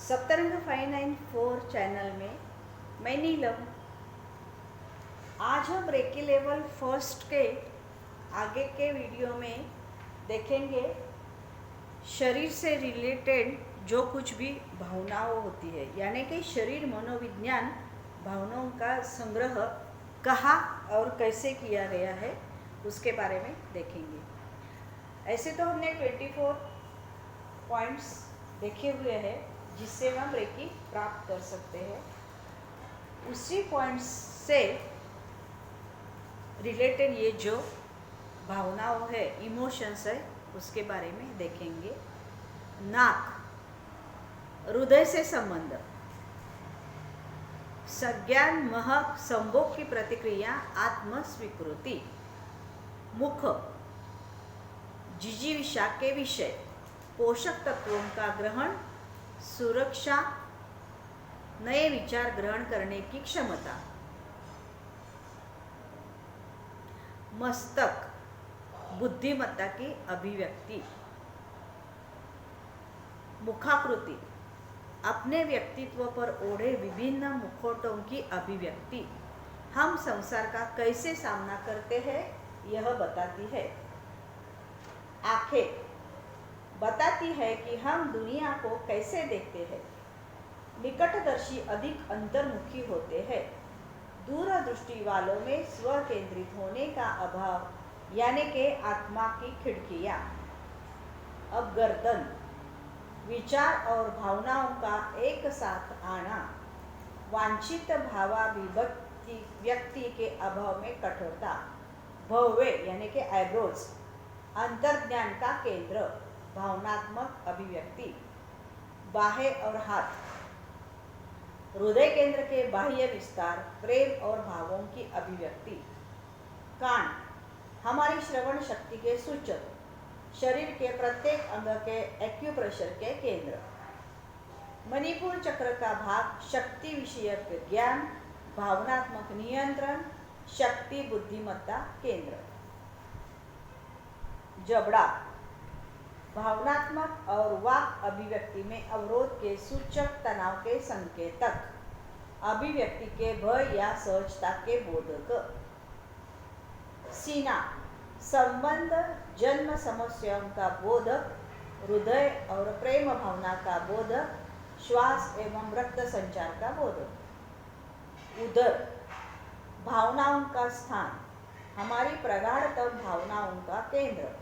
Saptarang 594 channel में मैं नीलम। आज हम रेकी लेवल फर्स्ट के आगे के वीडियो में देखेंगे शरीर से रिलेटेड जो कुछ भी भावनाओं होती है, यानी कि शरीर मनोविज्ञान भावनाओं का संग्रह कहाँ और कैसे किया गया है उसके बारे में देखेंगे। ऐसे तो हमने 24 पॉइंट्स देखे हुए हैं जिससे हम रेकी प्राप्त कर सकते हैं। उसी पॉइंट्स से रिलेटेड ये जो भावनाओं है, इमोशंस है, उसके बारे में देखेंगे। नाक, हृदय से संबंध, संज्ञान, महक, संभोग की प्रतिक्रिया, आत्म स्वीकृति। मुख, जिजीविषा के विषय, पोषक तत्वों का ग्रहण, सुरक्षा, नए विचार ग्रहण करने की क्षमता। मस्तक, बुद्धिमत्ता की अभिव्यक्ति। मुखाकृति, अपने व्यक्तित्व पर ओढ़े विभिन्न मुखौटों की अभिव्यक्ति। हम संसार का कैसे सामना करते हैं यह बताती है। आंखें बताती है कि हम दुनिया को कैसे देखते हैं। निकटदर्शी अधिक अंतर्मुखी होते हैं। दूरदृष्टि वालों में स्व केंद्रित होने का अभाव, यानी कि आत्मा की खिड़कियां। अब गर्दन, विचार और भावनाओं का एक साथ आना। वांछित भावाभिव्यक्ति व्यक्ति के अभाव में कठोरता। भव्य यानी कि आईब्रोज, अंतर्ज्ञान का केंद्र, भावनात्मक अभिव्यक्ति। बाहें और हाथ, हृदय केंद्र के बाह्य विस्तार, प्रेम और भावों की अभिव्यक्ति। कान, हमारी श्रवण शक्ति के सूचक, शरीर के प्रत्येक अंग के एक्यूप्रेशर के केंद्र। मणिपुर चक्र का भाग, शक्ति विषयक ज्ञान, भावनात्मक नियंत्रण, शक्ति बुद्धिमत्ता केंद्र। जबड़ा, भावनात्मक और वाक अभिव्यक्ति में अवरोध के सूचक, तनाव के संकेतक, अभिव्यक्ति के भय या सहजता के बोधक। सीना, संबंध, जन्म समस्याओं का बोधक, हृदय और प्रेम भावना का बोधक, श्वास एवं रक्त संचार का बोधक। उदर, भावनाओं का स्थान, हमारी प्रगाढ़तम भावनाओं का केंद्र,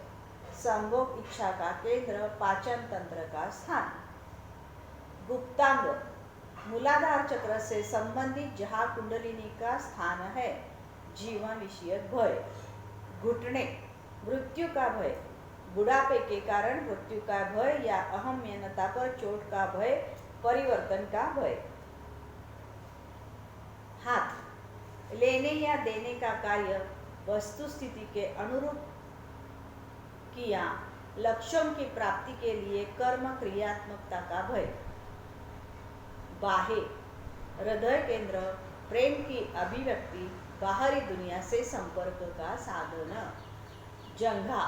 संभोग इच्छा का केंद्र, पाचन तंत्र का स्थान। गुप्तांग, मूलाधार चक्र से संबंधित जहाँ कुंडलिनी का स्थान है, जीवन विषयक भय। घुटने, मृत्यु का भय, बुढ़ापे के कारण मृत्यु का भय या अहम्यनता पर चोट का भय, परिवर्तन का भय। हाथ, लेने या देने का कार्य, वस्तु स्थिति के अनुरूप किया, लक्ष्यों की प्राप्ति के लिए कर्म क्रियात्मकता का भय। बाहें, हृदय केंद्र, प्रेम की अभिव्यक्ति, बाहरी दुनिया से संपर्क का साधन। जंघा,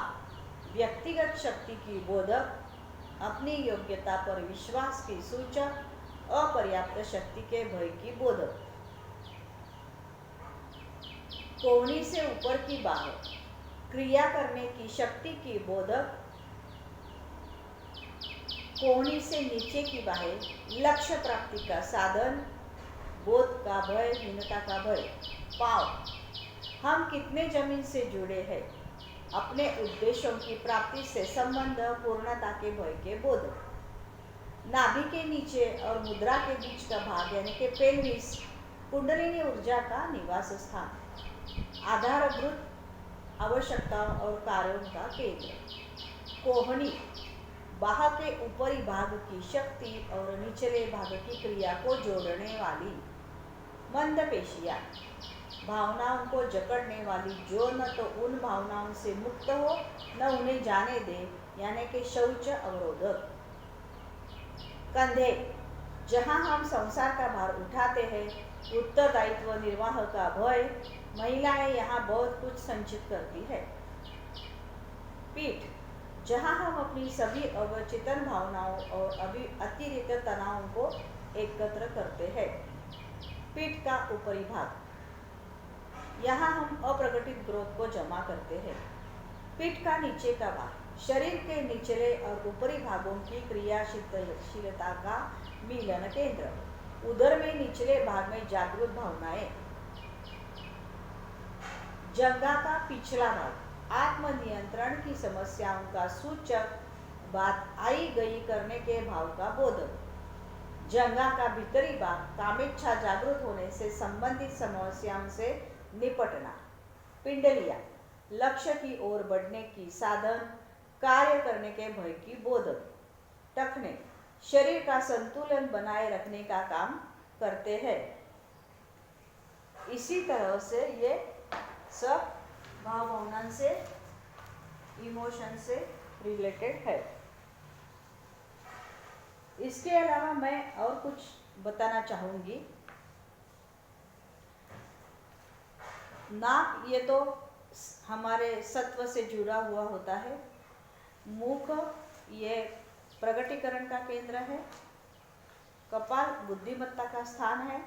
व्यक्तिगत शक्ति की बोधक, अपनी योग्यता पर विश्वास की सूचक, अपर्याप्त शक्ति के भय की बोधक। कोहनी से ऊपर की बाहें, क्रिया करने की शक्ति की बोधक, कोहनी से नीचे की बाहें, लक्ष्य प्राप्ति का साधन, बोध का भय, हीनता का भय। पाँव, हम कितने जमीन से जुड़े हैं, अपने उद्देश्यों की प्राप्ति से संबंध, पूर्णता के भय के बोधक। नाभि के नीचे और मुद्रा के बीच का भाग यानी कि पेल्विस, कुंडलिनी ऊर्जा का निवास स्थान, आधारभूत आवश्यकताओं और कार्यों का केंद्र। कोहनी, बाह के ऊपरी भाग की शक्ति और निचले भाग की क्रिया को जोड़ने वाली। मंदपेशियां, भावनाओं को जकड़ने वाली, जो न तो उन भावनाओं से मुक्त हो न उन्हें जाने दे, यानी कि शौच अवरोधक। कंधे, जहां हम संसार का भार उठाते हैं, उत्तरदायित्व निर्वाह का भय, महिलाएं यहाँ बहुत कुछ संचित करती है। पीठ, जहाँ हम अपनी सभी अवचेतन भावनाओं और अतिरिक्त तनावों को एकत्र करते हैं। पीठ का ऊपरी भाग, यहाँ हम अप्रकटित ग्रोथ को जमा करते हैं। पीठ का नीचे का भाग, शरीर के निचले और ऊपरी भागों की क्रियाशीलता का मिलन केंद्र। उदर में निचले भाग में जागृत भावनाएं। जंघा का पिछला भाग, आत्मनियंत्रण की समस्याओं का सूचक, बात आई गई करने के भाव का बोधक। जंघा का भीतरी भाग, कामेच्छा जागृत होने से संबंधित समस्याओं से निपटना। पिंडलिया, लक्ष्य की ओर बढ़ने की साधन, कार्य करने के भय की बोधक। टखने, शरीर का संतुलन बनाए रखने का काम करते हैं। इसी तरह से ये सब भाव भावना से, इमोशन से रिलेटेड है। इसके अलावा मैं और कुछ बताना चाहूँगी। नाक, ये तो हमारे सत्व से जुड़ा हुआ होता है। मुख, ये प्रगटीकरण का केंद्र है। कपाल बुद्धिमत्ता का स्थान है।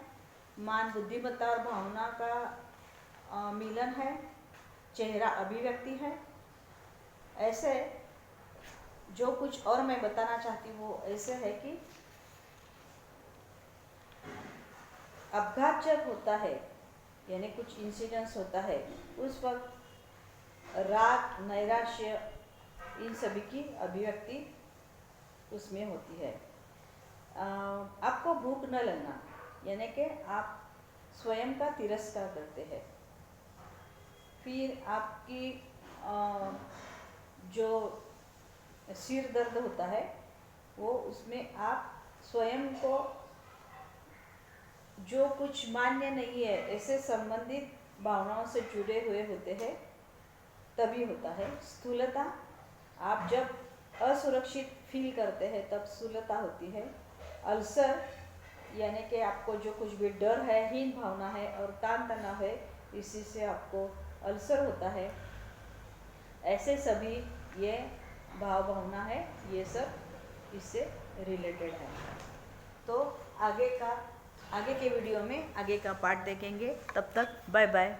मान बुद्धिमत्ता और भावना का मिलन है। चेहरा अभिव्यक्ति है। ऐसे जो कुछ और मैं बताना चाहती हूँ वो ऐसे है कि अपघात जब होता है, यानी कुछ इंसिडेंट्स होता है, उस वक्त राग, नैराश्य, इन सभी की अभिव्यक्ति उसमें होती है। आपको भूख न लगना, यानी कि आप स्वयं का तिरस्कार करते हैं। फिर आपकी जो सिर दर्द होता है वो, उसमें आप स्वयं को जो कुछ मान्य नहीं है ऐसे संबंधित भावनाओं से जुड़े हुए होते हैं, तभी होता है। स्थूलता, आप जब असुरक्षित फील करते हैं तब स्थूलता होती है। अल्सर, यानी कि आपको जो कुछ भी डर है, हीन भावना है और तान तनाव है, इसी से आपको अल्सर होता है। ऐसे सभी ये भाव भावना है, ये सब इससे रिलेटेड है। तो आगे के वीडियो में आगे का पार्ट देखेंगे। तब तक बाय बाय।